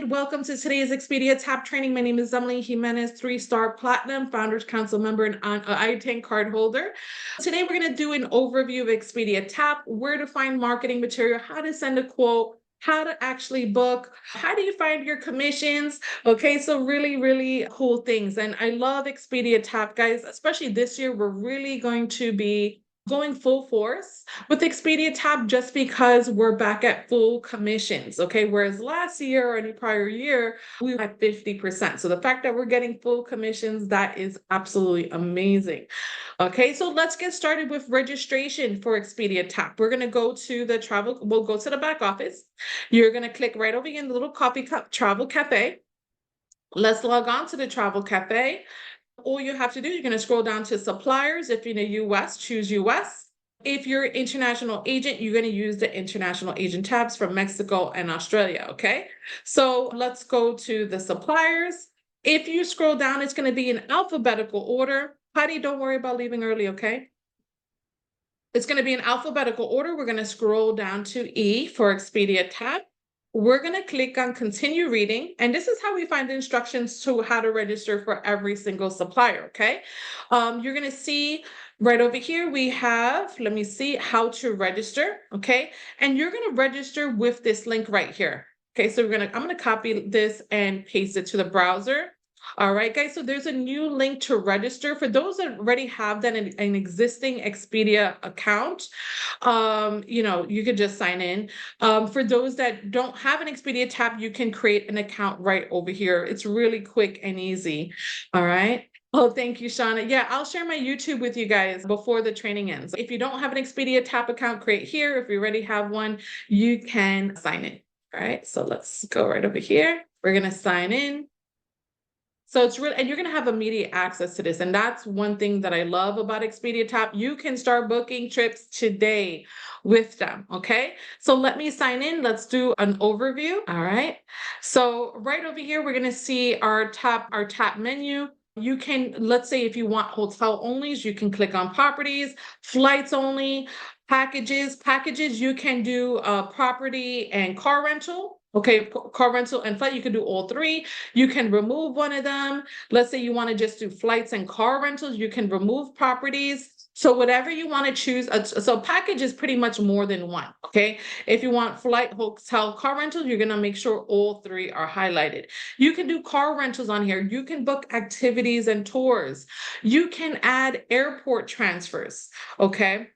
and welcome to today's Expedia TAAP training. My name is Emily Jimenez, 3-star platinum, Founders Council member, and I-10 card holder. Today, we're going to do an overview of Expedia TAAP, where to find marketing material, how to send a quote, how to actually book, how do you find your commissions? Okay, so really cool things. And I love Expedia TAAP, guys, especially this year. We're really going to be going full force with Expedia TAAP just because we're back at full commissions, okay? Whereas last year or any prior year, we were at 50%. So the fact that we're getting full commissions, that is absolutely amazing. Okay, so let's get started with registration for Expedia TAAP. We're gonna go to the travel, we'll go to the back office. You're gonna click right over here in the little coffee cup, Travel Cafe. Let's log on to the Travel Cafe. All you have to do, you're going to scroll down to suppliers. If you're in the US, choose US. If you're an international agent, you're going to use the international agent tabs from Mexico and Australia. Okay, so let's go to the suppliers. If you scroll down, it's going to be in alphabetical order. Patty, don't worry about leaving early, okay? It's going to be in alphabetical order. We're going to scroll down to E for Expedia TAAP. We're going to click on continue reading. And this is how we find the instructions to how to register for every single supplier. Okay. You're going to see right over here, we have, let me see, how to register. Okay. And you're going to register with this link right here. Okay. So I'm going to copy this and paste it to the browser. All right, guys, so there's a new link to register. For those that already have that in an existing Expedia account, you could just sign in. For those that don't have an Expedia TAAP, you can create an account right over here. It's really quick and easy. All right. Oh, thank you, Shauna. Yeah, I'll share my YouTube with you guys before the training ends. If you don't have an Expedia TAAP account, create here. If you already have one, you can sign in. All right, so let's go right over here. We're going to sign in. So it's really, and you're going to have immediate access to this. And that's one thing that I love about Expedia TAAP. You can start booking trips today with them. Okay. So let me sign in. Let's do an overview. All right. So right over here, we're going to see our TAAP menu. You can, let's say if you want hotel onlys, you can click on properties, flights only, packages, you can do property and car rental. Okay, car rental and flight, you can do all three. You can remove one of them. Let's say you want to just do flights and car rentals, you can remove properties. So whatever you want to choose. So package is pretty much more than one. Okay. If you want flight, hotel, car rentals, you're going to make sure all three are highlighted. You can do car rentals on here. You can book activities and tours. You can add airport transfers. Okay.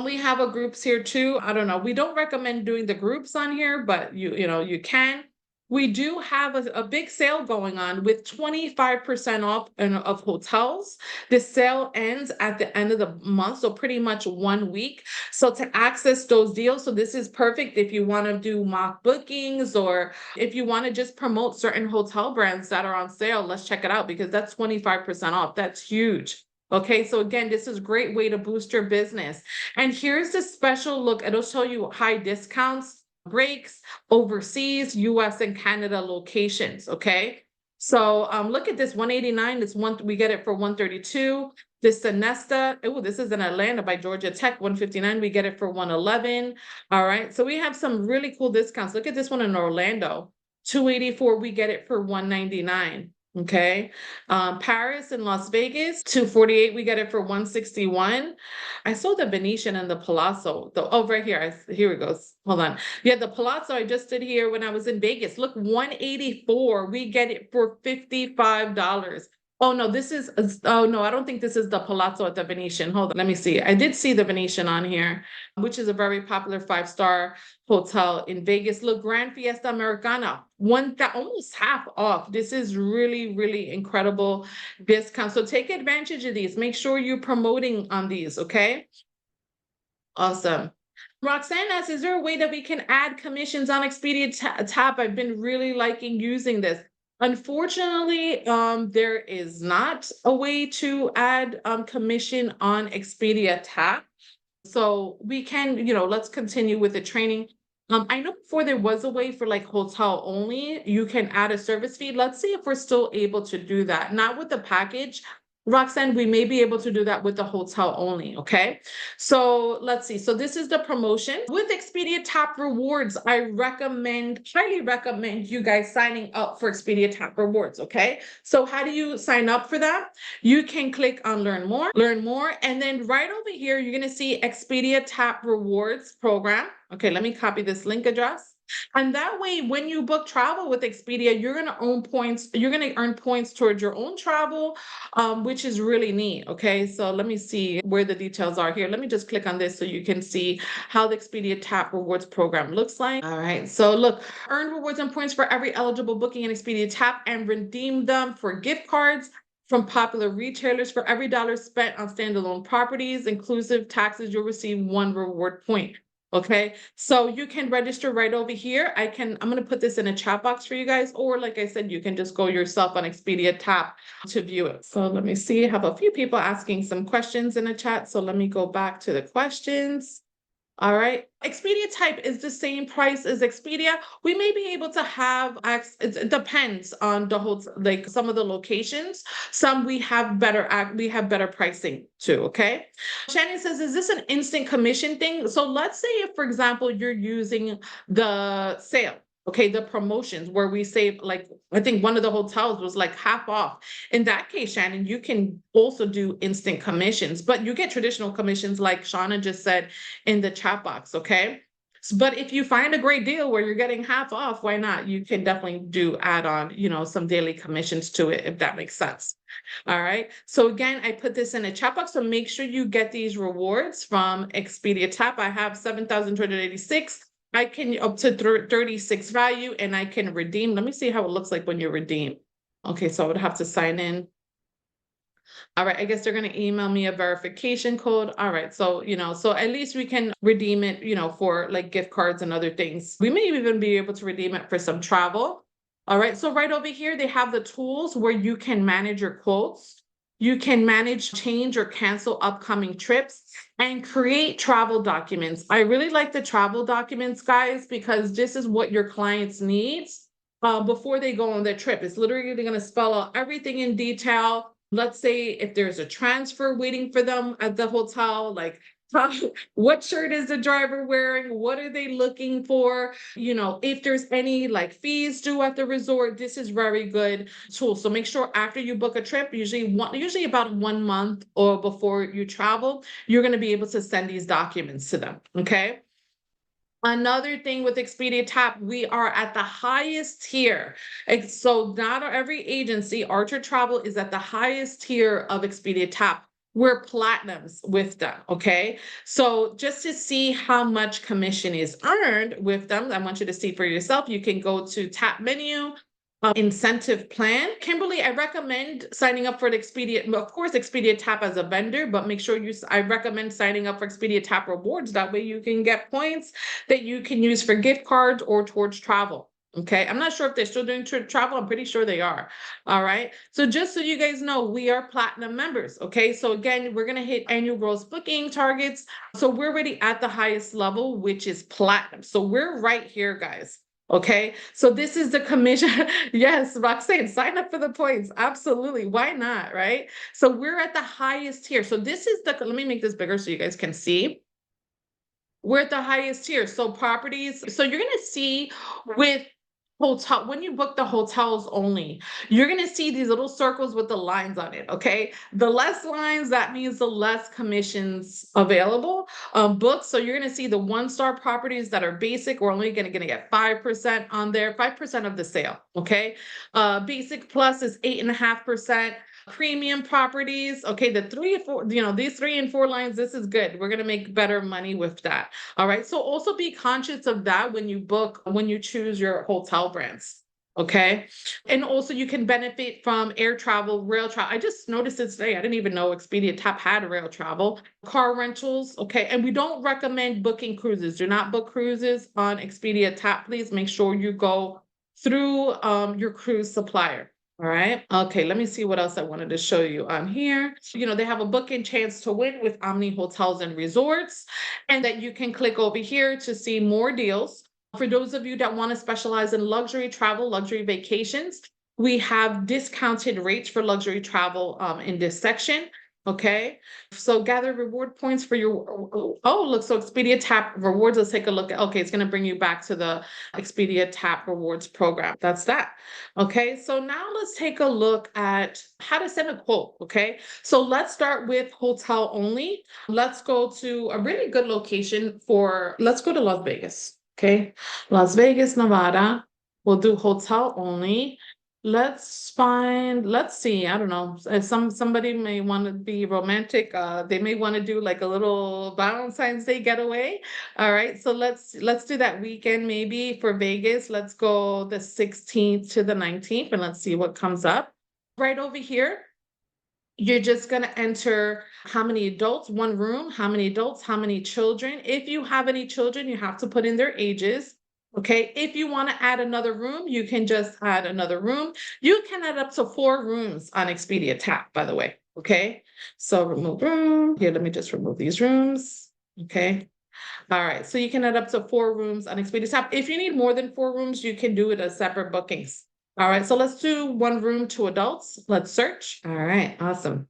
We have a groups here too. I don't know. We don't recommend doing the groups on here, but you can. We do have a big sale going on with 25% off of hotels. This sale ends at the end of the month, so pretty much 1 week. So to access those deals, so this is perfect if you want to do mock bookings or if you want to just promote certain hotel brands that are on sale. Let's check it out because that's 25% off. That's huge. Okay, so again, this is a great way to boost your business. And here's the special look. It'll show you high discounts, breaks, overseas, US and Canada locations. Okay. So look at this 189. This one, we get it for 132. This Nesta, oh, this is in Atlanta by Georgia Tech, 159. We get it for 111. All right. So we have some really cool discounts. Look at this one in Orlando, 284. We get it for 199. Okay. Paris and Las Vegas, 248. We get it for 161. I saw the Venetian and the Palazzo. Right here. Here it goes. Hold on. Yeah, the Palazzo I just did here when I was in Vegas. Look, 184. We get it for $55. Oh no, I don't think this is the Palazzo at the Venetian. Hold on, let me see. I did see the Venetian on here, which is a very popular 5-star hotel in Vegas. Look, Grand Fiesta Americana, almost half off. This is really incredible discount. So take advantage of these. Make sure you're promoting on these, okay? Awesome. Roxanne asks, is there a way that we can add commissions on Expedia TAAP? I've been really liking using this. Unfortunately, there is not a way to add commission on Expedia TAAP. So we can, let's continue with the training. I know before there was a way for like hotel only, you can add a service fee. Let's see if we're still able to do that. Not with the package, Roxanne, we may be able to do that with the hotel only, okay? So let's see. So this is the promotion. With Expedia TAAP Rewards, I highly recommend you guys signing up for Expedia TAAP Rewards, okay? So how do you sign up for that? You can click on learn more, and then right over here, you're gonna see Expedia TAAP Rewards program. Okay, let me copy this link address. And that way, when you book travel with Expedia, you're going to earn points. You're going to earn points towards your own travel, which is really neat. Okay, so let me see where the details are here. Let me just click on this so you can see how the Expedia TAAP Rewards program looks like. All right, so look, earn rewards and points for every eligible booking in Expedia TAAP and redeem them for gift cards from popular retailers. For every dollar spent on standalone properties, inclusive taxes, you'll receive 1 reward point. Okay, so you can register right over here. I'm going to put this in a chat box for you guys, or like I said, you can just go yourself on Expedia TAAP to view it. So let me see, I have a few people asking some questions in the chat. So let me go back to the questions. All right. Expedia Type is the same price as Expedia. We may be able to have it depends on the whole, like some of the locations. Some we have better pricing too. Okay. Shannon says, is this an instant commission thing? So let's say if, for example, you're using the sale. Okay, the promotions where we save, like, I think one of the hotels was like half off. In that case, Shannon, you can also do instant commissions, but you get traditional commissions like Shauna just said in the chat box, okay? But if you find a great deal where you're getting half off, why not? You can definitely do add on, some daily commissions to it, if that makes sense. All right. So again, I put this in a chat box. So make sure you get these rewards from Expedia TAAP. I have 7,286. I can up to 36 value, and I can redeem. Let me see how it looks like when you redeem. Okay, so I would have to sign in. All right, I guess they're going to email me a verification code. All right, so, so at least we can redeem it, for like gift cards and other things. We may even be able to redeem it for some travel. All right, so right over here, they have the tools where you can manage your quotes. You can manage, change, or cancel upcoming trips and create travel documents. I really like the travel documents, guys, because this is what your clients need before they go on their trip. It's literally going to spell out everything in detail. Let's say if there's a transfer waiting for them at the hotel, like what shirt is the driver wearing? What are they looking for? If there's any like fees due at the resort, this is very good tool. So make sure after you book a trip, usually about 1 month or before you travel, you're going to be able to send these documents to them. Okay. Another thing with Expedia TAAP, we are at the highest tier. So not every agency, Archer Travel is at the highest tier of Expedia TAAP. We're platinums with them, okay? So just to see how much commission is earned with them, I want you to see for yourself. You can go to TAAP menu, incentive plan. Kimberly, I recommend signing up for the Expedia, of course, Expedia TAAP as a vendor, but make sure I recommend signing up for Expedia TAAP Rewards. That way you can get points that you can use for gift cards or towards travel. Okay, I'm not sure if they're still doing travel. I'm pretty sure they are. All right. So just so you guys know, we are platinum members. Okay. So again, we're going to hit annual gross booking targets. So we're already at the highest level, which is platinum. So we're right here, guys. Okay, so this is the commission. Yes, Roxanne, sign up for the points. Absolutely. Why not? Right. So we're at the highest tier. So this is let me make this bigger so you guys can see. We're at the highest tier. So properties. So you're going to see with hotel, when you book the hotels only, you're going to see these little circles with the lines on it. Okay. The less lines, that means the less commissions available booked. So you're going to see the 1-star properties that are basic. We're only going to get 5% on there, 5% of the sale. Okay. Basic plus is 8.5%. Premium properties. Okay. The 3 and 4, these 3 and 4 lines, this is good. We're going to make better money with that. All right. So also be conscious of that when you choose your hotel brands. Okay. And also you can benefit from air travel, rail travel. I just noticed it today. I didn't even know Expedia TAAP had rail travel, car rentals. Okay. And we don't recommend booking cruises. Do not book cruises on Expedia TAAP. Please make sure you go through your cruise supplier. All right. Okay. Let me see what else I wanted to show you on here. They have a booking chance to win with Omni Hotels and Resorts, and that you can click over here to see more deals. For those of you that want to specialize in luxury travel, luxury vacations, We have discounted rates for luxury travel in this section. Okay, so gather reward points for your, look, so Expedia TAAP rewards, let's take a look at, okay, it's going to bring you back to the Expedia TAAP rewards program. That's that. Okay, so now let's take a look at how to send a quote. Okay, so let's start with hotel only. Let's go to a really good location let's go to Las Vegas. Okay, Las Vegas, Nevada. We'll do hotel only. Let's see, I don't know, if somebody may want to be romantic, they may want to do like a little Valentine's Day getaway. All right, so let's do that weekend maybe for Vegas. Let's go the 16th to the 19th and let's see what comes up. Right over here, you're just going to enter how many adults, one room, how many adults, how many children. If you have any children, you have to put in their ages. Okay, if you want to add another room, you can just add another room. You can add up to 4 rooms on Expedia TAAP, by the way. Okay, so remove room. Here, let me just remove these rooms. Okay, all right, so you can add up to 4 rooms on Expedia TAAP. If you need more than 4 rooms, you can do it as separate bookings. All right, so let's do 1 room, 2 adults. Let's search. All right, awesome.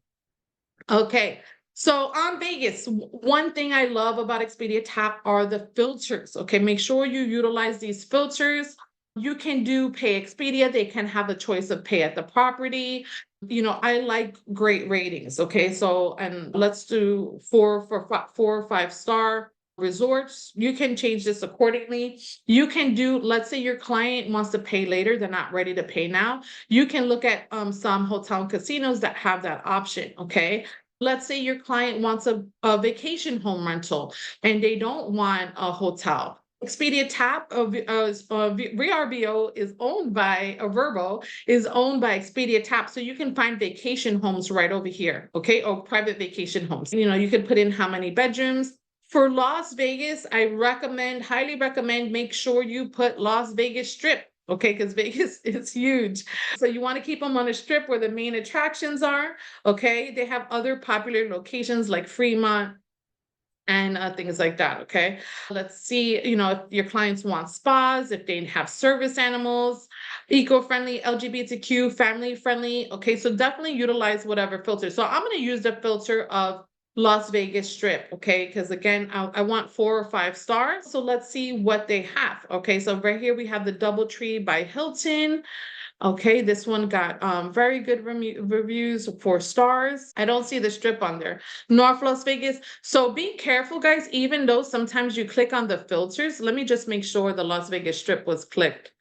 Okay, so on Vegas, one thing I love about Expedia TAAP are the filters. Okay, make sure you utilize these filters. You can do Pay Expedia. They can have the choice of pay at the property. You know, I like great ratings. Okay, so and let's do 4 or 5 star resorts. You can change this accordingly. You can do, let's say your client wants to pay later, they're not ready to pay now. You can look at some hotel and casinos that have that option. Okay, let's say your client wants a vacation home rental and they don't want a hotel. Expedia TAAP VRBO is owned by Verbo, is owned by Expedia TAAP, so you can find vacation homes right over here, okay, or private vacation homes. You know, you can put in how many bedrooms. For Las Vegas, I highly recommend, make sure you put Las Vegas Strip, okay, because Vegas is huge. So you want to keep them on a strip where the main attractions are, okay? They have other popular locations like Fremont and things like that, okay? Let's see, you know, if your clients want spas, if they have service animals, eco-friendly, LGBTQ, family-friendly, okay? So definitely utilize whatever filter. So I'm going to use the filter of Las Vegas Strip, okay? Because again, I want 4 or 5 stars. So let's see what they have, okay? So right here we have the DoubleTree by Hilton. Okay, this one got very good reviews, 4 stars. I don't see the Strip on there. North Las Vegas. So be careful, guys, even though sometimes you click on the filters. Let me just make sure the Las Vegas Strip was clicked.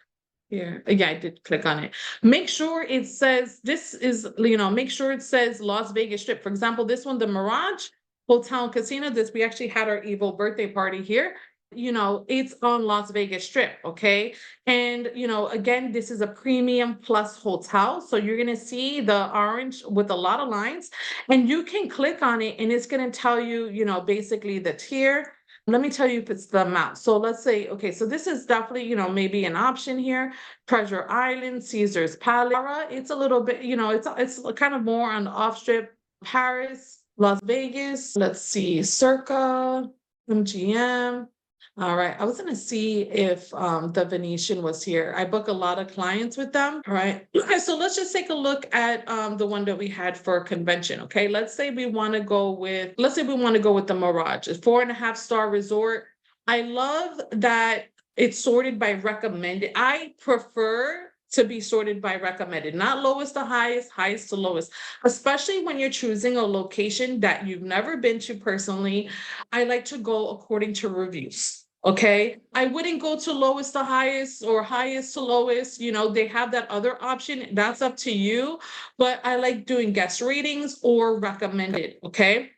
Yeah, I did click on it. Make sure it says this is, you know, make sure it says Las Vegas Strip. For example, this one, the Mirage Hotel and Casino, we actually had our Evo birthday party here. You know, it's on Las Vegas Strip, okay? And, you know, again, this is a premium plus hotel. So you're going to see the orange with a lot of lines, and you can click on it and it's going to tell you, you know, basically the tier. Let me tell you if it's the amount. So let's say, okay, so this is definitely, you know, maybe an option here. Treasure Island, Caesar's Palace. It's a little bit, you know, it's kind of more on the off strip. Paris, Las Vegas. Let's see, Circa, MGM. All right, I was gonna see if the Venetian was here. I book a lot of clients with them. All right. Okay, so let's just take a look at the one that we had for a convention. Okay, let's say we want to go with the Mirage, a 4.5 star resort. I love that it's sorted by recommended. I prefer to be sorted by recommended, not lowest to highest, highest to lowest, especially when you're choosing a location that you've never been to personally. I like to go according to reviews. Okay, I wouldn't go to lowest to highest or highest to lowest. You know, they have that other option. That's up to you. But I like doing guest ratings or recommended. Okay,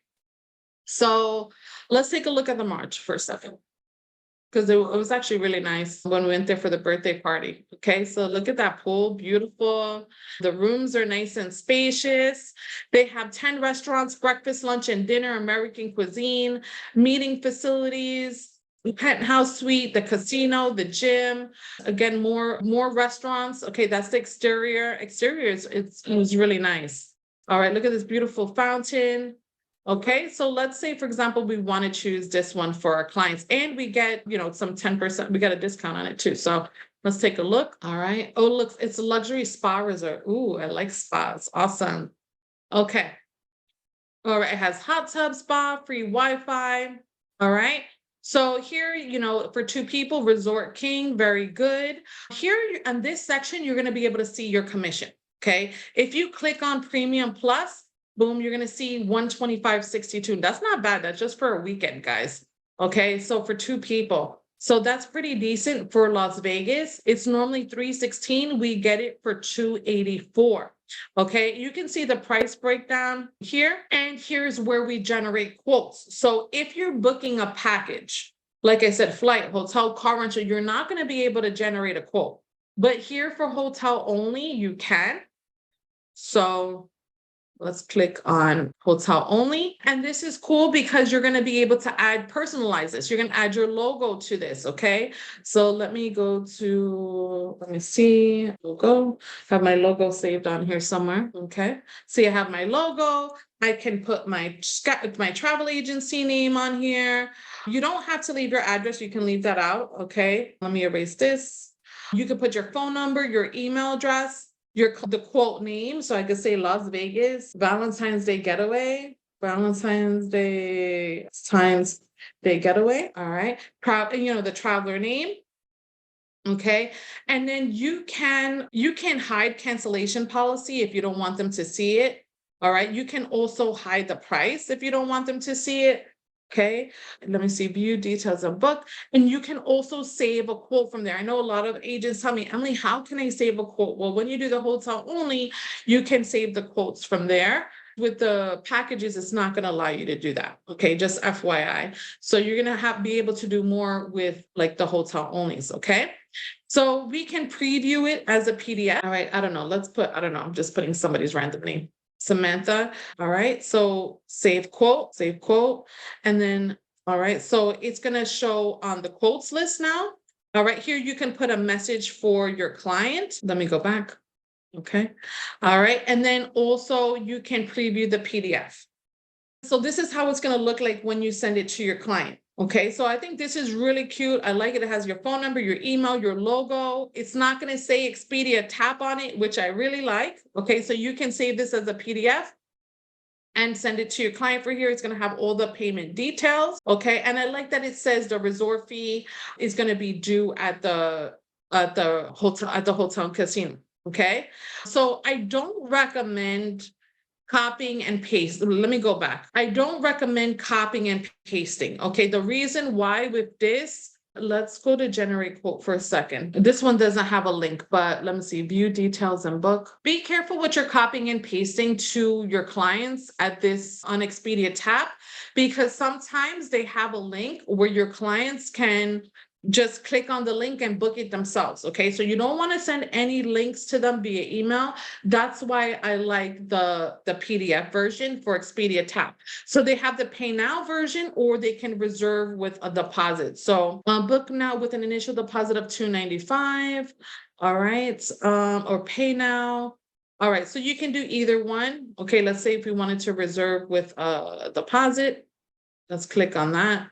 so let's take a look at the March for a second, because it was actually really nice when we went there for the birthday party. Okay, so look at that pool, beautiful. The rooms are nice and spacious. They have 10 restaurants, breakfast, lunch, and dinner, American cuisine, meeting facilities, the penthouse suite, the casino, the gym. Again, more restaurants. Okay, that's the exterior. Exterior it was really nice. All right, look at this beautiful fountain. Okay, so let's say, for example, we want to choose this one for our clients and we get, you know, some 10%, we get a discount on it too. So Let's take a look. All right. Oh, look, it's a luxury spa resort. Ooh, I like spas. Awesome. Okay. All right. It has hot tub, spa, free Wi-Fi. All right. So here, for two people, Resort King, very good. Here on this section, you're going to be able to see your commission. Okay. If you click on Premium Plus, boom, you're going to see 125.62. That's not bad. That's just for a weekend, guys. Okay. So for two people. So that's pretty decent for Las Vegas. It's normally 316. We get it for 284. Okay, you can see the price breakdown here, and here's where we generate quotes. So if you're booking a package, like I said, flight, hotel, car rental, you're not going to be able to generate a quote. But here for hotel only, you can. So let's click on hotel only. And this is cool because you're going to be able to personalize this. You're going to add your logo to this. Okay. So let me see, logo, have my logo saved on here somewhere. Okay. See, I have my logo. I can put my travel agency name on here. You don't have to leave your address. You can leave that out. Okay. Let me erase this. You can put your phone number, your email address, the quote name. So I could say Las Vegas, Valentine's Day getaway, getaway. All right. The traveler name. Okay. And then you can hide cancellation policy if you don't want them to see it. All right. You can also hide the price if you don't want them to see it. Okay, let me see, view details of book. And you can also save a quote from there. I know a lot of agents tell me, Emily, how can I save a quote? Well, when you do the hotel only, you can save the quotes from there. With the packages, it's not going to allow you to do that. Okay, just FYI. So you're going to be able to do more with like the hotel onlys. Okay. So we can preview it as a PDF. All right. I don't know. I'm just putting somebody's random name. Samantha. All right. So save quote. And then, all right. So it's going to show on the quotes list now. All right. Here you can put a message for your client. Let me go back. Okay. All right. And then also you can preview the PDF. So this is how it's going to look like when you send it to your client. Okay, so I think this is really cute. I like it. It has your phone number, your email, your logo. It's not going to say Expedia TAAP on it, which I really like. Okay, so you can save this as a PDF and send it to your client for here. It's going to have all the payment details. Okay, and I like that it says the resort fee is going to be due at the hotel and casino. Okay, so I don't recommend copying and pasting. Let me go back. I don't recommend copying and pasting. Okay. The reason why with this, let's go to generate quote for a second. This one doesn't have a link, but let me see, view details and book. Be careful what you're copying and pasting to your clients on Expedia TAAP, because sometimes they have a link where your clients can just click on the link and book it themselves. Okay. So you don't want to send any links to them via email. That's why I like the PDF version for Expedia TAAP. So they have the pay now version, or they can reserve with a deposit. So book now with an initial deposit of $295. All right. Or pay now. All right. So you can do either one. Okay. Let's say if we wanted to reserve with a deposit, let's click on that.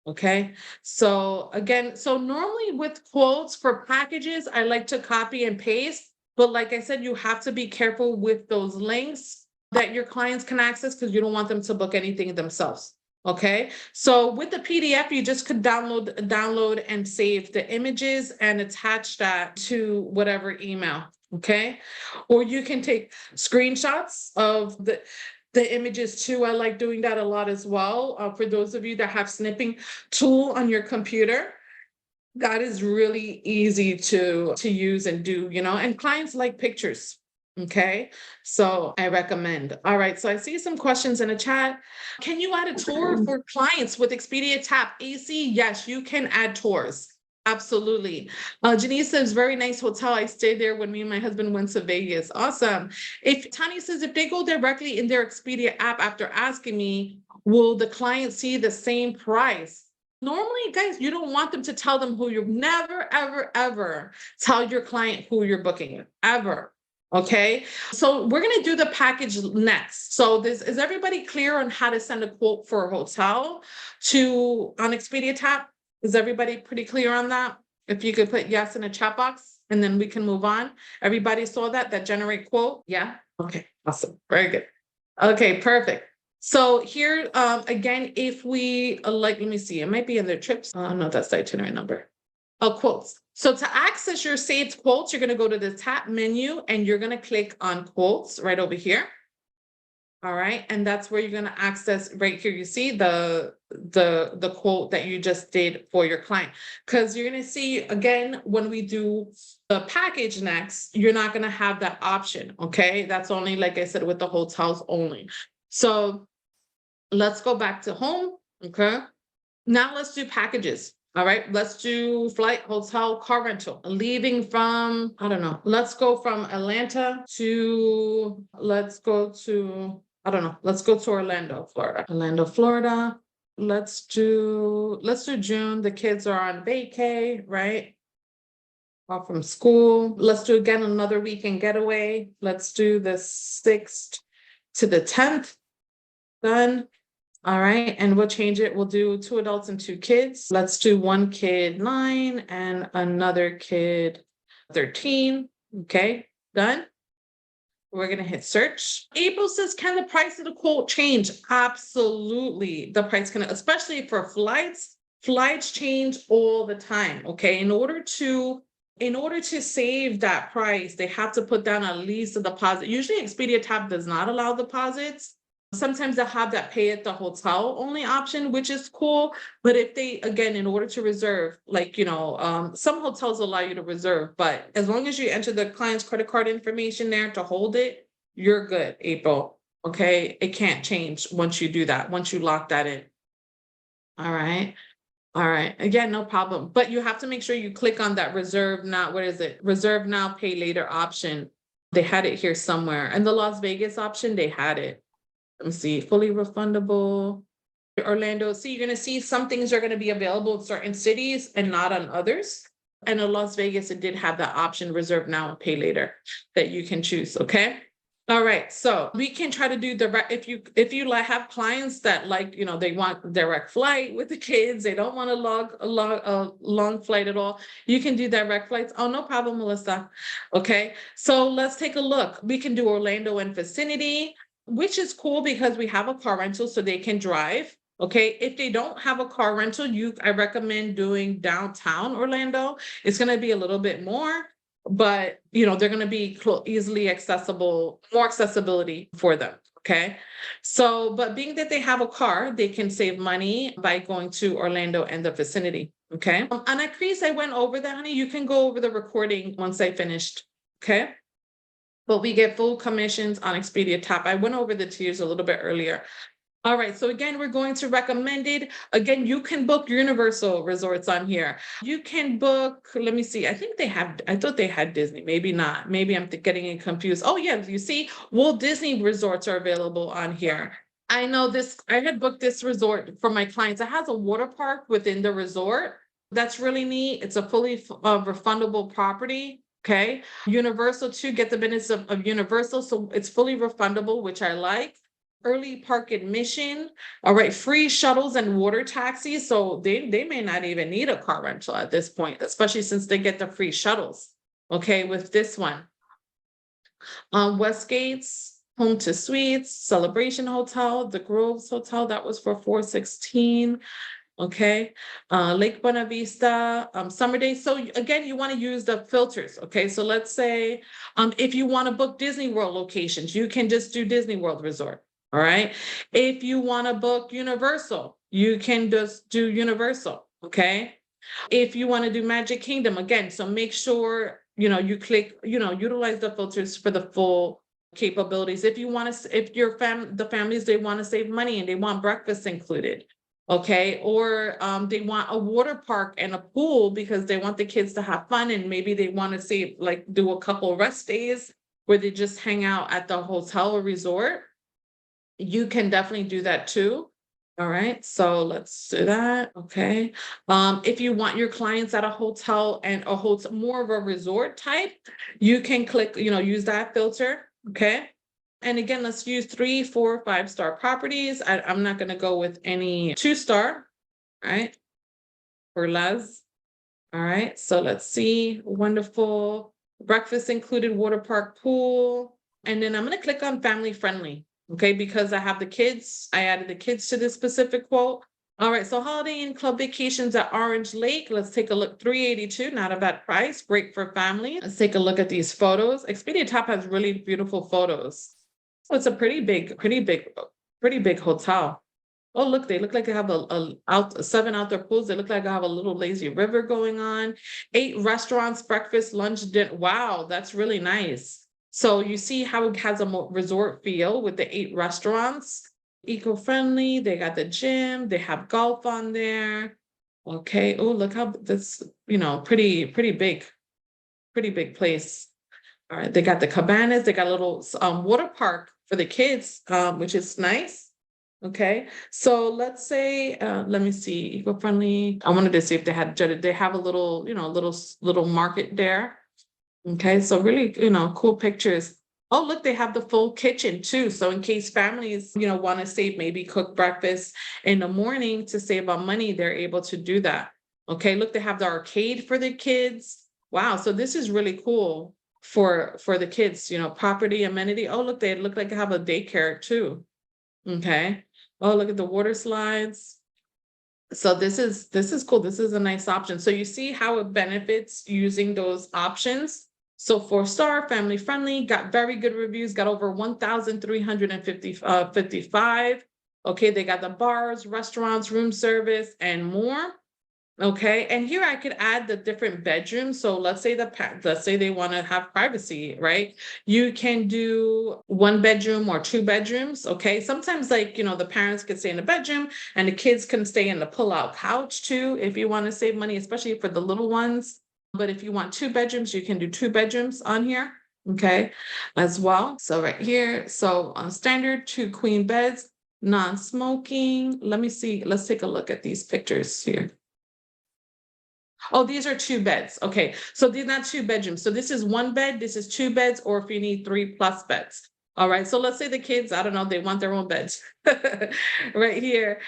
Okay, so again, normally with quotes for packages, I like to copy and paste, but like I said, you have to be careful with those links that your clients can access, because you don't want them to book anything themselves. Okay, so with the PDF, you just could download and save the images and attach that to whatever email. Okay, or you can take screenshots of the images too. I like doing that a lot as well. For those of you that have snipping tool on your computer, that is really easy to use and do, and clients like pictures. Okay, so I recommend. All right, so I see some questions in the chat. Can you add a tour for clients with Expedia TAAP AC? Yes, you can add tours. Absolutely. Janice says, very nice hotel. I stayed there when me and my husband went to Vegas. Awesome. If Tanya says, if they go directly in their Expedia app after asking me, will the client see the same price? Normally, guys, you don't want them to tell them who you're never, ever, ever tell your client who you're booking, ever. Okay. So we're going to do the package next. So is everybody clear on how to send a quote for a hotel on Expedia TAAP? Is everybody pretty clear on that? If you could put yes in the chat box and then we can move on. Everybody saw that generate quote? Yeah? Okay, awesome. Very good. Okay, perfect. So here, again, if we like, let me see, it might be in their trips. No, that's the itinerary number. Oh, quotes. So to access your saved quotes, you're going to go to the TAAP menu and you're going to click on quotes right over here. All right, and that's where you're going to access right here. You see the quote that you just did for your client, because you're going to see again when we do the package next, you're not going to have that option. Okay, that's only, like I said, with the hotels only. So let's go back to home. Okay, now let's do packages. All right, let's do flight, hotel, car rental. Leaving from, I don't know, let's go from Atlanta to, let's go to, I don't know, let's go to Orlando, Florida. Orlando, Florida. Let's do June. The kids are on vacay, right? Off from school. Let's do again another weekend getaway. Let's do the 6th to the 10th. Done. All right, and we'll change it. We'll do 2 adults and 2 kids. Let's do 1 kid 9 and another kid 13. Okay, done. We're gonna hit search. April says, can the price of the quote change? Absolutely. The price can, especially for flights. Flights change all the time. Okay, in order to save that price, they have to put down at least a deposit. Usually Expedia TAAP does not allow deposits. Sometimes they'll have that pay at the hotel only option, which is cool. But if they, again, in order to reserve, like, some hotels allow you to reserve, but as long as you enter the client's credit card information there to hold it, you're good, April. Okay, it can't change once you do that, once you lock that in. All right. All right. Again, no problem. But you have to make sure you click on that reserve now. What is it? Reserve now, pay later option. They had it here somewhere. And the Las Vegas option, they had it. Let me see, fully refundable. Orlando, see, you're gonna see some things are gonna be available in certain cities and not on others. And in Las Vegas, it did have that option, reserve now and pay later, that you can choose, okay? All right, so we can try to do direct, if you like have clients that like, they want direct flight with the kids, they don't want a long flight at all, you can do direct flights. Oh, no problem, Melissa. Okay, so let's take a look. We can do Orlando and vicinity, which is cool because we have a car rental so they can drive. Okay, if they don't have a car rental, I recommend doing downtown Orlando. It's going to be a little bit more, but they're going to be easily accessible, more accessibility for them. Okay, so but being that they have a car, they can save money by going to Orlando and the vicinity. Okay, Anna Cris, I went over that, honey. You can go over the recording once I finished. Okay. But we get full commissions on Expedia TAAP. I went over the tiers a little bit earlier. All right, so again, we're going to recommended. Again, you can book Universal resorts on here. You can book, let me see, I thought they had Disney, maybe not. Maybe I'm getting it confused. Oh yeah, you see, Walt Disney resorts are available on here. I know this, I had booked this resort for my clients. It has a water park within the resort. That's really neat. It's a fully refundable property. Okay, Universal too, get the benefits of Universal. So it's fully refundable, which I like. Early park admission. All right, free shuttles and water taxis. So they may not even need a car rental at this point, especially since they get the free shuttles. Okay, with this one. Westgate's Home to Suites, Celebration Hotel, the Groves Hotel, that was for $416. Okay, Lake Buena Vista, summer days. So again, you want to use the filters. Okay, so let's say if you want to book Disney World locations, you can just do Disney World Resort. All right, if you want to book Universal, you can just do Universal. Okay, if you want to do Magic Kingdom, again, so make sure you click, utilize the filters for the full capabilities. If you want to, if the families, they want to save money and they want breakfast included. Okay, or they want a water park and a pool because they want the kids to have fun, and maybe they want to say, like, do a couple rest days where they just hang out at the hotel or resort. You can definitely do that too. All right, so let's do that. Okay, if you want your clients at a hotel and a hotel, more of a resort type, you can click, use that filter. Okay. And again, let's use 3, 4, 5-star properties. I'm not going to go with any 2-star, right? For Les. All right, so let's see, wonderful. Breakfast included, water park, pool. And then I'm gonna click on family friendly, okay? Because I have the kids, I added the kids to this specific quote. All right, so Holiday Inn Club vacations at Orange Lake. Let's take a look, 382, not a bad price, great for family. Let's take a look at these photos. Expedia TAAP has really beautiful photos. So it's a pretty big hotel. Oh, look, they look like they have seven outdoor pools. They look like they have a little lazy river going on. 8 restaurants, breakfast, lunch, dinner. Wow, that's really nice. So you see how it has a resort feel with the 8 restaurants. Eco-friendly, they got the gym, they have golf on there. Okay, oh, look how this, pretty big place. All right, they got the cabanas, they got a little water park for the kids, which is nice. Okay, so let's say, let me see, eco-friendly. I wanted to see if they have a little, little market there. Okay, so really, cool pictures. Oh, look, they have the full kitchen too. So in case families, want to save, maybe cook breakfast in the morning to save on money, they're able to do that. Okay, look, they have the arcade for the kids. Wow, so this is really cool for the kids, property amenity. Oh, look, they look like they have a daycare too. Okay. Oh, look at the water slides. So this is cool. This is a nice option. So you see how it benefits using those options. So 4-star, family friendly, got very good reviews, got over 1,355. Okay, they got the bars, restaurants, room service, and more. Okay, and here I could add the different bedrooms. So let's say they want to have privacy, right? You can do 1 bedroom or 2 bedrooms. Okay, sometimes the parents could stay in the bedroom and the kids can stay in the pull-out couch too, if you want to save money, especially for the little ones. But if you want 2 bedrooms, you can do 2 bedrooms on here. Okay, as well. So right here, so standard 2 queen beds, non-smoking. Let me see. Let's take a look at these pictures here. Oh, these are 2 beds. Okay, so these are not 2 bedrooms. So this is 1 bed, this is 2 beds, or if you need 3+ beds. All right, so let's say the kids, I don't know, they want their own beds. Right here.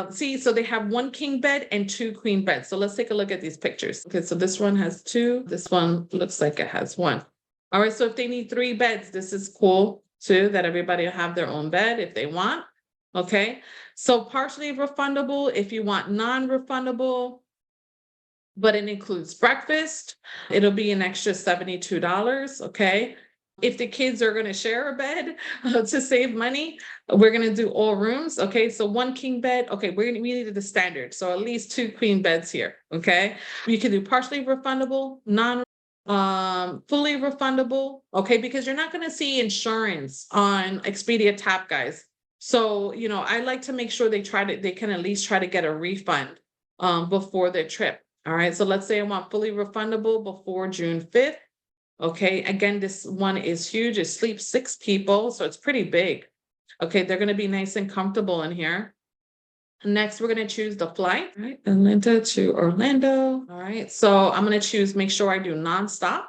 See, so they have 1 king bed and 2 queen beds. So let's take a look at these pictures. Okay, so this one has 2. This one looks like it has 1. All right, so if they need 3 beds, this is cool too, that everybody will have their own bed if they want. Okay, so partially refundable if you want non-refundable, but it includes breakfast. It'll be an extra $72. Okay. If the kids are going to share a bed to save money, we're going to do all rooms. Okay. So 1 king bed. Okay. We needed the standard. So at least 2 queen beds here. Okay. You can do partially refundable, fully refundable. Okay. Because you're not going to see insurance on Expedia TAAP, guys. So, I like to make sure they can at least try to get a refund before their trip. All right, so let's say I want fully refundable before June 5th. Okay, again, this one is huge. It sleeps 6 people, so it's pretty big. Okay, they're going to be nice and comfortable in here. Next, we're going to choose the flight, right? Atlanta to Orlando. All right, so I'm going to choose, make sure I do nonstop.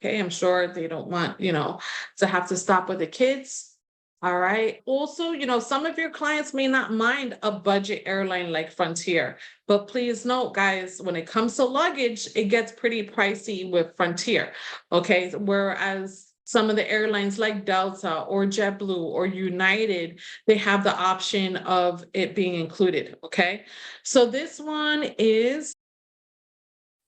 Okay, I'm sure they don't want, to have to stop with the kids. All right. Also, some of your clients may not mind a budget airline like Frontier, but please note, guys, when it comes to luggage, it gets pretty pricey with Frontier. Okay. Whereas some of the airlines like Delta or JetBlue or United, they have the option of it being included. Okay. So this one is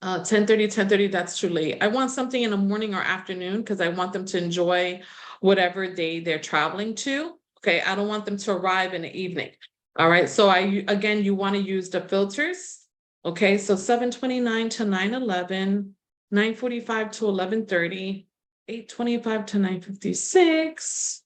10:30, that's too late. I want something in the morning or afternoon because I want them to enjoy whatever day they're traveling to. Okay, I don't want them to arrive in the evening. All right, so again, you want to use the filters. Okay, so 7:29 to 9:11, 9:45 to 11:30, 8:25 to 9:56.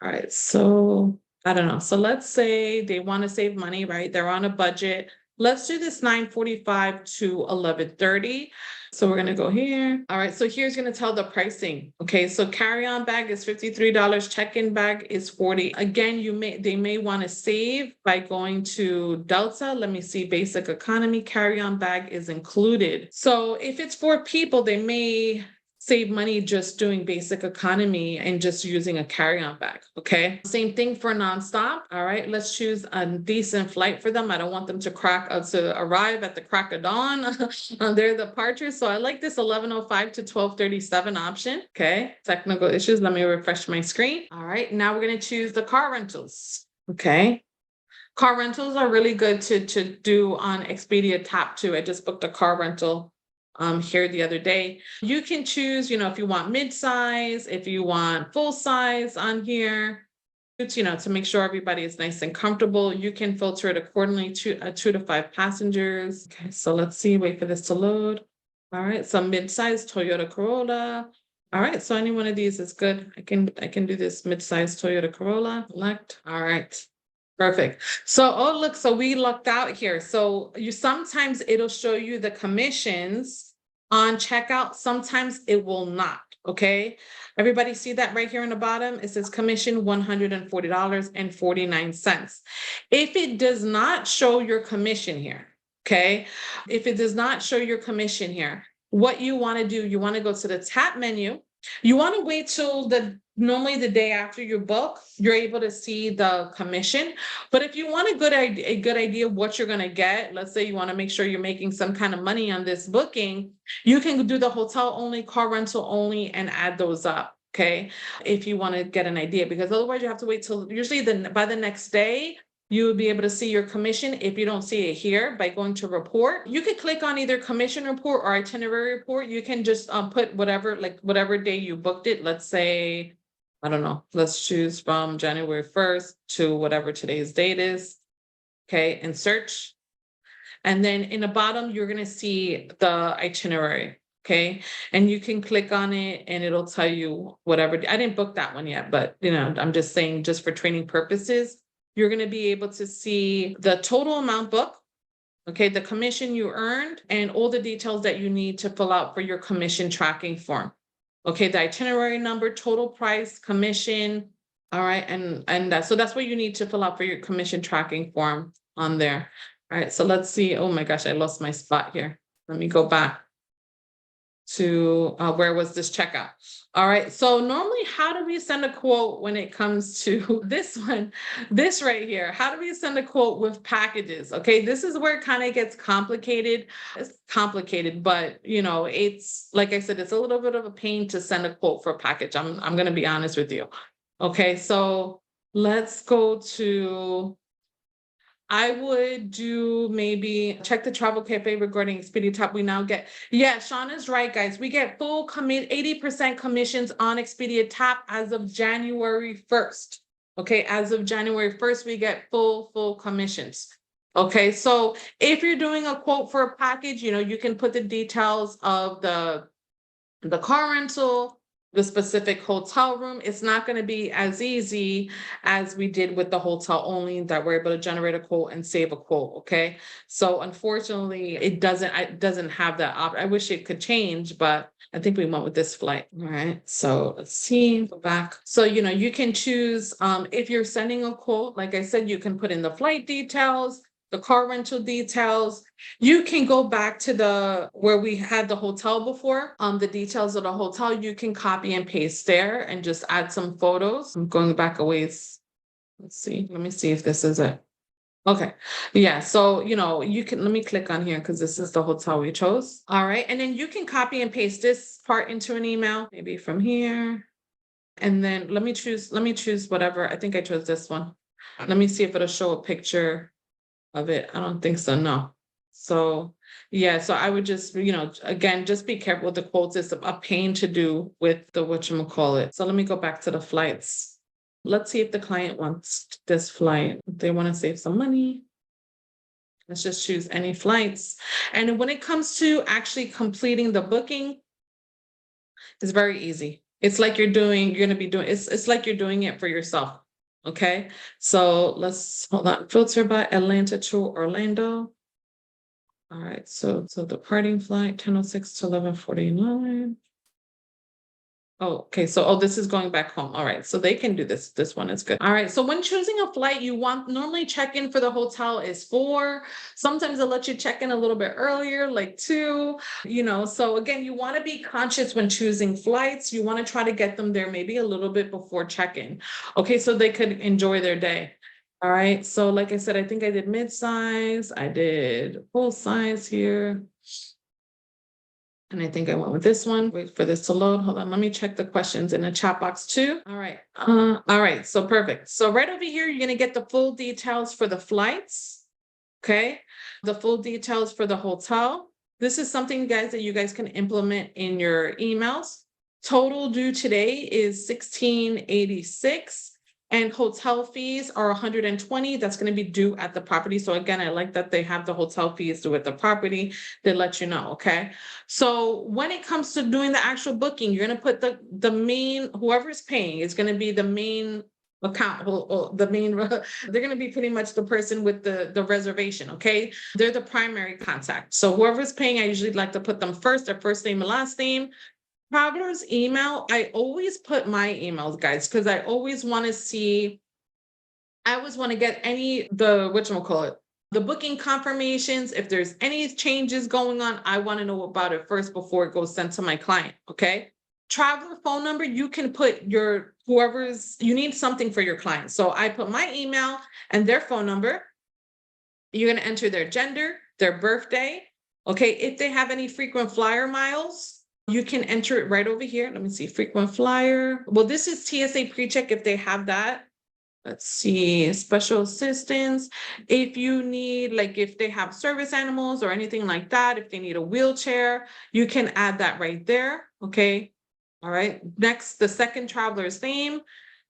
All right, so I don't know. So let's say they want to save money, right? They're on a budget. Let's do this 9:45 to 11:30. So we're gonna go here. All right, so here's gonna tell the pricing. Okay, so carry-on bag is $53, check-in bag is $40. Again, they may want to save by going to Delta. Let me see, basic economy, carry-on bag is included. So if it's 4 people, they may save money just doing basic economy and just using a carry-on bag. Okay. Same thing for nonstop. All right. Let's choose a decent flight for them. I don't want them to arrive at the crack of dawn on their departure. So I like this 11:05 to 12:37 option. Okay. Technical issues. Let me refresh my screen. All right. Now we're going to choose the car rentals. Okay. Car rentals are really good to do on Expedia TAAP too. I just booked a car rental here the other day. You can choose, if you want mid-size, if you want full size on here, to make sure everybody is nice and comfortable. You can filter it accordingly to 2 to 5 passengers. Okay, so let's see, wait for this to load. All right, so mid-size Toyota Corolla. All right, so any one of these is good. I can do this mid-size Toyota Corolla. Select. All right. Perfect. So, look, so we lucked out here. So sometimes it'll show you the commissions on checkout. Sometimes it will not. Okay. Everybody see that right here in the bottom? It says commission $140.49. If it does not show your commission here, okay. If it does not show your commission here, what you want to do, you want to go to the TAAP menu. You want to wait till normally the day after you book, you're able to see the commission. But if you want a good idea of what you're going to get, let's say you want to make sure you're making some kind of money on this booking, you can do the hotel only, car rental only, and add those up. Okay. If you want to get an idea, because otherwise you have to wait till usually by the next day, you will be able to see your commission. If you don't see it here by going to report, you can click on either commission report or itinerary report. You can just put whatever day you booked it. Let's say, I don't know, let's choose from January 1st to whatever today's date is. Okay, and search. And then in the bottom, you're going to see the itinerary. Okay, and you can click on it and it'll tell you whatever. I didn't book that one yet, but I'm just saying, just for training purposes, you're going to be able to see the total amount booked, okay, the commission you earned, and all the details that you need to fill out for your commission tracking form. Okay, the itinerary number, total price, commission. All right, so that's what you need to fill out for your commission tracking form on there. All right, so let's see. Oh my gosh, I lost my spot here. Let me go back to where was this checkout? All right, so normally how do we send a quote when it comes to this one, this right here? How do we send a quote with packages? Okay, this is where it kind of gets complicated. It's complicated, but it's like I said, it's a little bit of a pain to send a quote for a package. I'm gonna be honest with you. Okay, so let's go to, I would do maybe check the travel cafe regarding Expedia TAAP. We now get, yeah, Sean is right, guys. We get full 80% commissions on Expedia TAAP as of January 1st. Okay, as of January 1st, we get full commissions. Okay, so if you're doing a quote for a package, you can put the details of the car rental, the specific hotel room. It's not going to be as easy as we did with the hotel only, that we're able to generate a quote and save a quote. Okay. So unfortunately, it doesn't have that option. I wish it could change, but I think we went with this flight. All right. So let's see, go back. So, you can choose, if you're sending a quote, like I said, you can put in the flight details, the car rental details. You can go back to where we had the hotel before, the details of the hotel. You can copy and paste there and just add some photos. I'm going back a ways. Let's see. Let me see if this is it. Okay. Yeah. So, you can, let me click on here because this is the hotel we chose. All right. And then you can copy and paste this part into an email, maybe from here. And then let me choose whatever. I think I chose this one. Let me see if it'll show a picture of it. I don't think so. No. So yeah, so I would just, again, just be careful with the quotes. It's a pain to do with the whatchamacallit. So let me go back to the flights. Let's see if the client wants this flight. If they want to save some money. Let's just choose any flights. And when it comes to actually completing the booking, it's very easy. It's like it's like you're doing it for yourself. Okay, so let's hold on. Filter by Atlanta to Orlando. All right, so departing flight 10:06 to 11:49. Oh, okay. So, oh, this is going back home. All right. So they can do this. This one is good. All right. So when choosing a flight, you want normally check in for the hotel is 4. Sometimes they'll let you check in a little bit earlier, like 2, So again, you want to be conscious when choosing flights. You want to try to get them there maybe a little bit before check-in. Okay. So they could enjoy their day. All right. So like I said, I think I did mid-size. I did full size here. And I think I went with this one. Wait for this to load. Hold on. Let me check the questions in the chat box too. All right. All right. So perfect. So right over here, you're going to get the full details for the flights. Okay. The full details for the hotel. This is something, guys, that you guys can implement in your emails. Total due today is $16.86. And hotel fees are 120. That's going to be due at the property. So again, I like that they have the hotel fees due at the property. They let you know. Okay. So when it comes to doing the actual booking, you're going to put the main, whoever's paying is going to be the main account, the main, they're going to be pretty much the person with the reservation. Okay. They're the primary contact. So whoever's paying, I usually like to put them first, their first name and last name. Traveler's email, I always put my emails, guys, because I always want to see, I always want to get the booking confirmations. If there's any changes going on, I want to know about it first before it goes sent to my client. Okay. Traveler phone number, you can put you need something for your client. So I put my email and their phone number. You're going to enter their gender, their birthday. Okay. If they have any frequent flyer miles, you can enter it right over here. Let me see, frequent flyer. Well, this is TSA pre-check if they have that. Let's see, special assistance. If you need, like if they have service animals or anything like that, if they need a wheelchair, you can add that right there. Okay. All right. Next, the second traveler's name,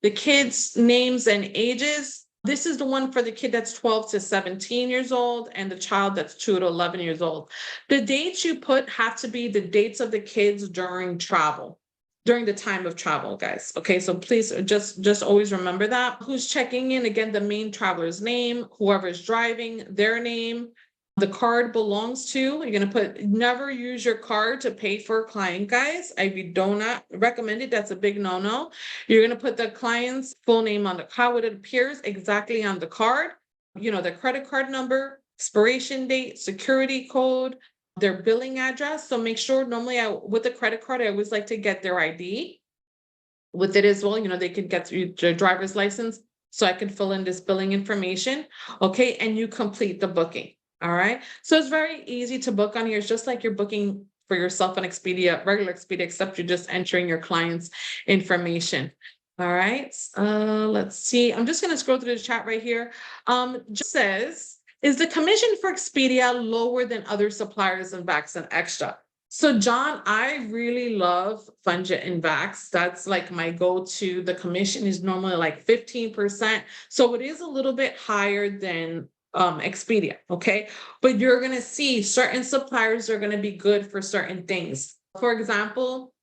the kids' names and ages. This is the one for the kid that's 12 to 17 years old and the child that's 2 to 11 years old. The dates you put have to be the dates of the kids during the time of travel, guys. Okay, so please just always remember that. Who's checking in? Again, the main traveler's name, whoever's driving, their name. The card belongs to, you're going to never use your card to pay for a client, guys. I do not recommend it. That's a big no-no. You're going to put the client's full name on how it appears exactly on the card, the credit card number, expiration date, security code, their billing address. So make sure normally with the credit card, I always like to get their ID with it as well. They could get their driver's license so I can fill in this billing information. Okay. And you complete the booking. All right. So it's very easy to book on here. It's just like you're booking for yourself on Expedia, regular Expedia, except you're just entering your client's information. All right. Let's see. I'm just going to scroll through the chat right here. Just says, is the commission for Expedia lower than other suppliers and Vax and Extra? So John, I really love Funjet and Vax. That's like my go-to. The commission is normally like 15%. So it is a little bit higher than Expedia, okay? But you're gonna see certain suppliers are gonna be good for certain things. For example,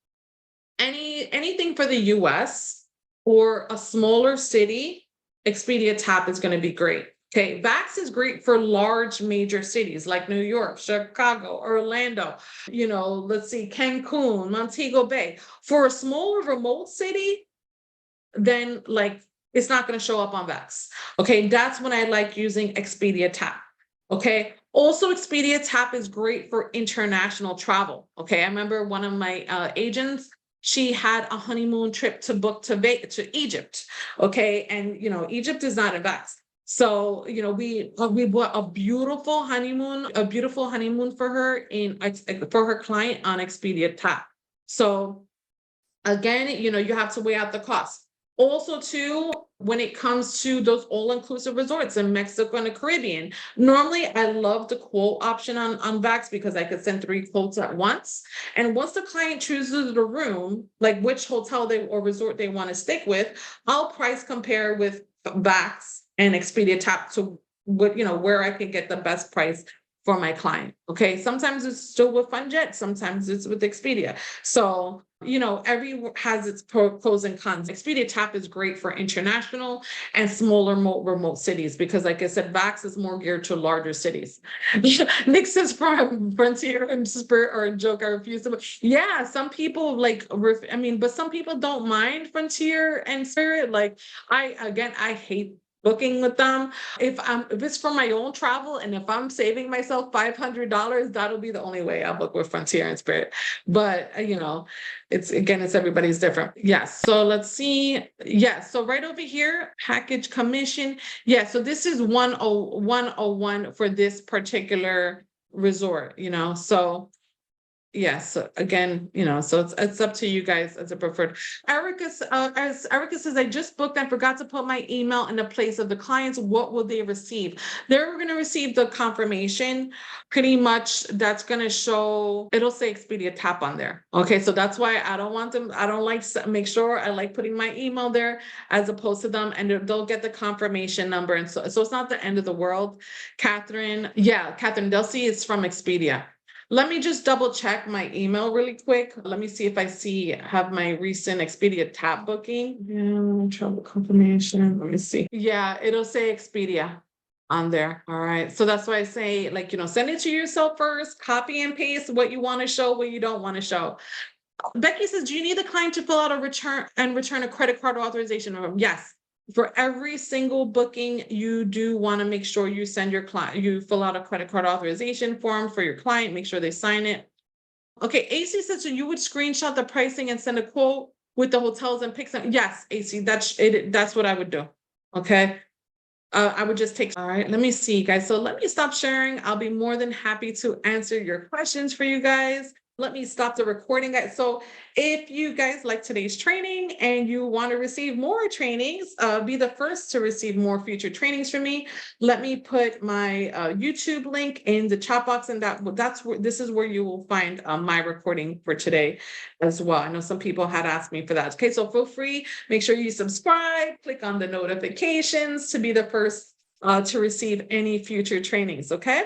anything for the US or a smaller city, Expedia TAAP is gonna be great. Okay, Vax is great for large major cities like New York, Chicago, Orlando, let's see, Cancun, Montego Bay. For a smaller remote city, then like it's not going to show up on Vax. Okay, that's when I like using Expedia TAAP. Okay, also Expedia TAAP is great for international travel. Okay, I remember one of my agents, she had a honeymoon trip to book to Egypt. Okay, and Egypt is not a Vax. So, we bought a beautiful honeymoon for her for her client on Expedia TAAP. So again, you have to weigh out the cost. Also, too, when it comes to those all-inclusive resorts in Mexico and the Caribbean, normally I love the quote option on Vax because I could send 3 quotes at once. And once the client chooses the room, like which hotel or resort they want to stick with, I'll price compare with Vax and Expedia TAAP to where I can get the best price for my client. Okay. Sometimes it's still with FunJet, sometimes it's with Expedia. So, every has its pros and cons. Expedia TAAP is great for international and smaller, remote cities because, like I said, Vax is more geared to larger cities. Nick says from Frontier and Spirit or a joke. I refuse to. Yeah, some people but some people don't mind Frontier and Spirit. Like I hate booking with them. If it's for my own travel and if I'm saving myself $500, that'll be the only way I'll book with Frontier and Spirit. But it's everybody's different. Yes. So let's see. Yes. So right over here, package commission. Yeah. So this is 101 for this particular resort, so yes, again, so it's up to you guys as a preferred. As Erica says, I just booked. I forgot to put my email in the place of the clients. What will they receive? They're going to receive the confirmation. Pretty much, that's going to show. It'll say Expedia TAAP on there. Okay, so that's why I don't want them. I don't like make sure I like putting my email there as opposed to them, and they'll get the confirmation number, and so it's not the end of the world. Catherine, they'll see it's from Expedia. Let me just double check my email really quick. Let me see if I have my recent Expedia TAAP booking. Yeah, travel confirmation. Let me see. Yeah, it'll say Expedia on there. All right. So that's why I say, send it to yourself first, copy and paste what you want to show, what you don't want to show. Becky says, do you need the client to fill out a return a credit card authorization form? Yes. For every single booking, you do want to make sure you send your client, you fill out a credit card authorization form for your client, make sure they sign it. Okay, AC says, so you would screenshot the pricing and send a quote with the hotels and pick some. Yes, AC, that's it. That's what I would do. Okay. I would just take. All right, let me see, guys. So let me stop sharing. I'll be more than happy to answer your questions for you guys. Let me stop the recording, guys. So if you guys like today's training and you want to receive more trainings, be the first to receive more future trainings from me, let me put my YouTube link in the chat box, and this is where you will find my recording for today as well. I know some people had asked me for that. Okay, so feel free, make sure you subscribe, click on the notifications to be the first to receive any future trainings, okay?